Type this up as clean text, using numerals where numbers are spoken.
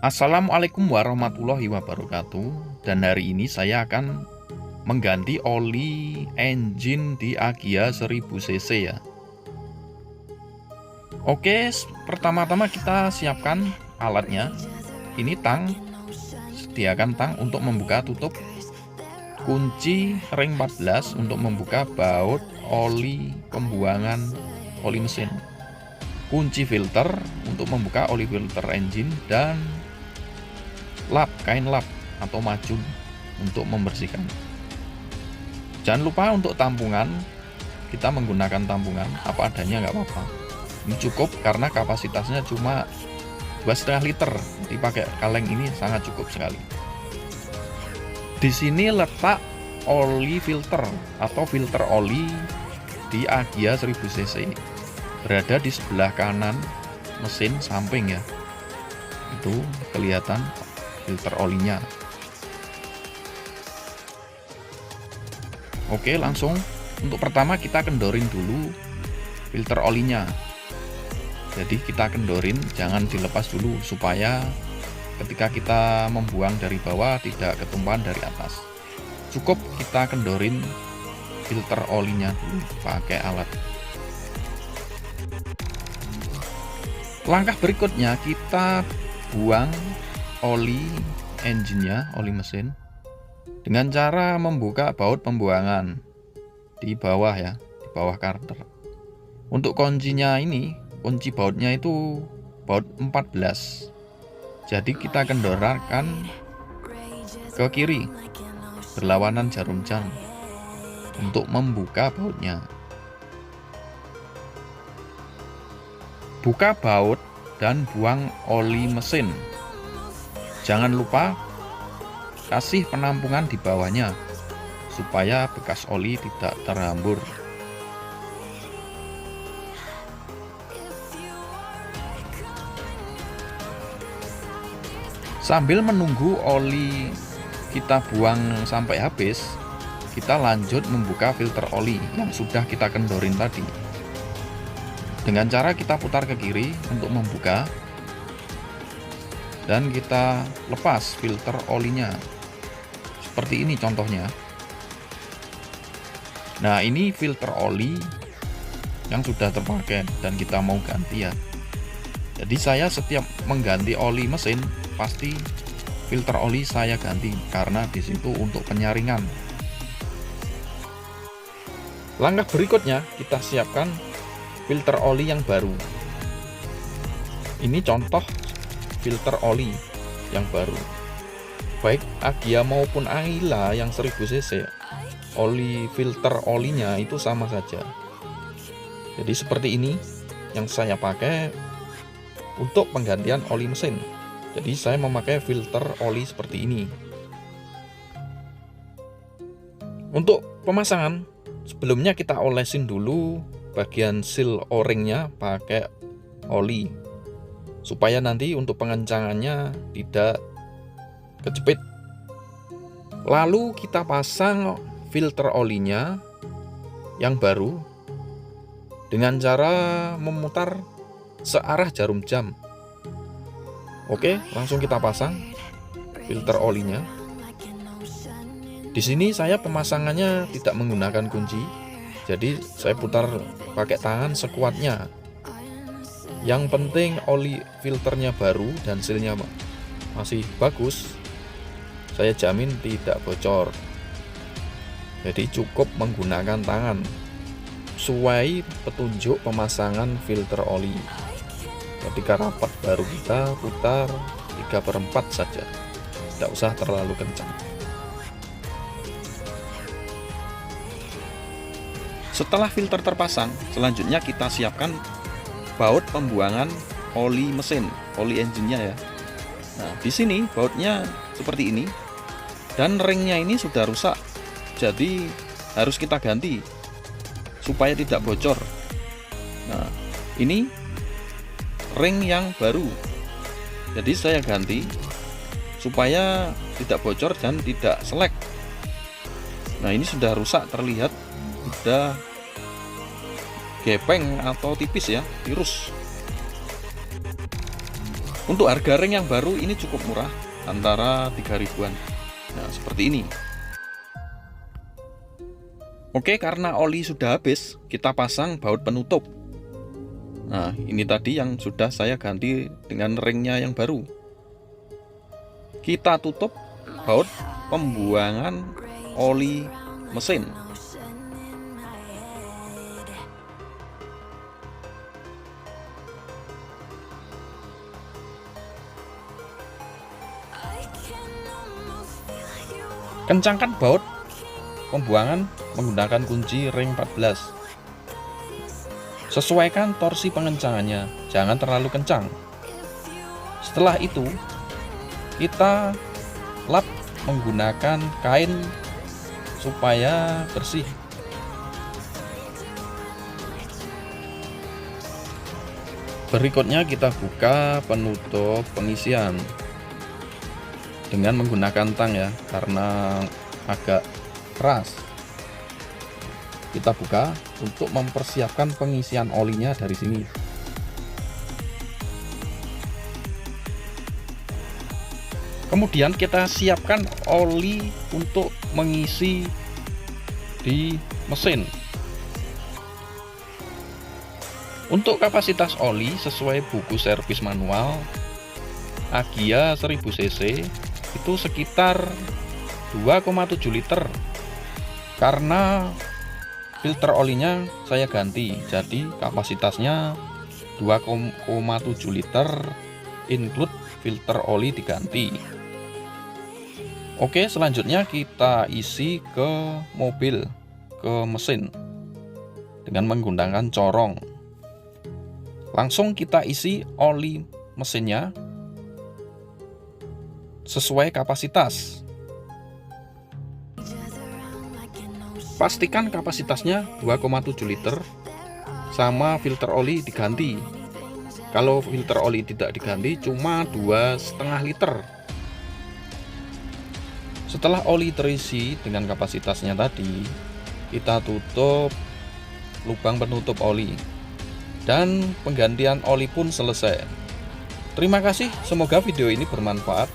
Assalamualaikum warahmatullahi wabarakatuh. Dan hari ini saya akan mengganti oli engine di Agya 1000cc ya. Oke, pertama-tama kita siapkan alatnya. Ini tang, sediakan tang untuk membuka tutup, kunci ring 14 untuk membuka baut oli pembuangan oli mesin, kunci filter untuk membuka oli filter engine, dan lap, kain lap atau macun untuk membersihkan. Jangan lupa untuk tampungan, kita menggunakan tampungan apa adanya, nggak apa-apa. Ini cukup karena kapasitasnya cuma 2,5 liter, jadi pakai kaleng ini sangat cukup sekali. Di sini letak oli filter atau filter oli di Agya 1000cc, berada di sebelah kanan mesin samping ya. Itu kelihatan filter olinya. Oke, langsung untuk pertama kita kendorin dulu filter olinya. Jadi kita kendorin, jangan dilepas dulu supaya ketika kita membuang dari bawah tidak ketumpahan dari atas. Cukup kita kendorin filter olinya dulu pakai alat. Langkah berikutnya kita buang oli engine-nya, oli mesin, dengan cara membuka baut pembuangan di bawah ya, di bawah karter. Untuk kuncinya ini, kunci bautnya itu baut 14. Jadi kita kendorkan ke kiri berlawanan jarum jam untuk membuka bautnya. Buka baut dan buang oli mesin. Jangan lupa kasih penampungan di bawahnya supaya bekas oli tidak terhambur. Sambil menunggu oli kita buang sampai habis, kita lanjut membuka filter oli yang sudah kita kendorin tadi. Dengan cara kita putar ke kiri untuk membuka, dan kita lepas filter olinya seperti ini contohnya. Nah, ini filter oli yang sudah terpakai dan kita mau ganti ya. Jadi saya setiap mengganti oli mesin pasti filter oli saya ganti karena disitu untuk penyaringan. Langkah berikutnya kita siapkan filter oli yang baru. Ini contoh filter oli yang baru, baik Agya maupun Ayla yang 1000cc, oli filter olinya itu sama saja. Jadi seperti ini yang saya pakai untuk penggantian oli mesin. Jadi saya memakai filter oli seperti ini. Untuk pemasangan, sebelumnya kita olesin dulu bagian seal o-ringnya pakai oli supaya nanti untuk pengencangannya tidak kejepit. Lalu kita pasang filter olinya yang baru dengan cara memutar searah jarum jam. Oke, langsung kita pasang filter olinya. Di sini saya pemasangannya tidak menggunakan kunci, jadi saya putar pakai tangan sekuatnya. Yang penting oli filternya baru dan sealnya masih bagus, saya jamin tidak bocor. Jadi cukup menggunakan tangan sesuai petunjuk pemasangan filter oli. Ketika rapat baru kita putar 3/4 saja, tidak usah terlalu kencang. Setelah filter terpasang, selanjutnya kita siapkan baut pembuangan oli mesin, oli engine-nya ya. Nah, di sini bautnya seperti ini dan ringnya ini sudah rusak, jadi harus kita ganti supaya tidak bocor. Nah, ini ring yang baru, jadi saya ganti supaya tidak bocor dan tidak selek. Nah, ini sudah rusak, terlihat sudah gepeng atau tipis ya, tirus. Untuk harga ring yang baru ini cukup murah, antara 3 ribuan. Nah, seperti ini. Oke, karena oli sudah habis, kita pasang baut penutup. Nah, ini tadi yang sudah saya ganti dengan ringnya yang baru. Kita tutup baut pembuangan oli mesin. Kencangkan baut pembuangan menggunakan kunci ring 14. Sesuaikan torsi pengencangannya, jangan terlalu kencang. Setelah itu, kita lap menggunakan kain supaya bersih. Berikutnya kita buka penutup pengisian dengan menggunakan tang ya, karena agak keras. Kita buka untuk mempersiapkan pengisian olinya dari sini. Kemudian kita siapkan oli untuk mengisi di mesin. Untuk kapasitas oli sesuai buku servis manual Agia 1000 cc itu sekitar 2,7 liter. Karena filter olinya saya ganti, jadi kapasitasnya 2,7 liter include filter oli diganti. Oke, selanjutnya kita isi ke mobil, ke mesin dengan menggunakan corong. Langsung kita isi oli mesinnya sesuai kapasitas. Pastikan kapasitasnya 2,7 liter sama filter oli diganti. Kalau filter oli tidak diganti cuma 2,5 liter. Setelah oli terisi dengan kapasitasnya tadi, kita tutup lubang penutup oli dan penggantian oli pun selesai. Terima kasih, semoga video ini bermanfaat.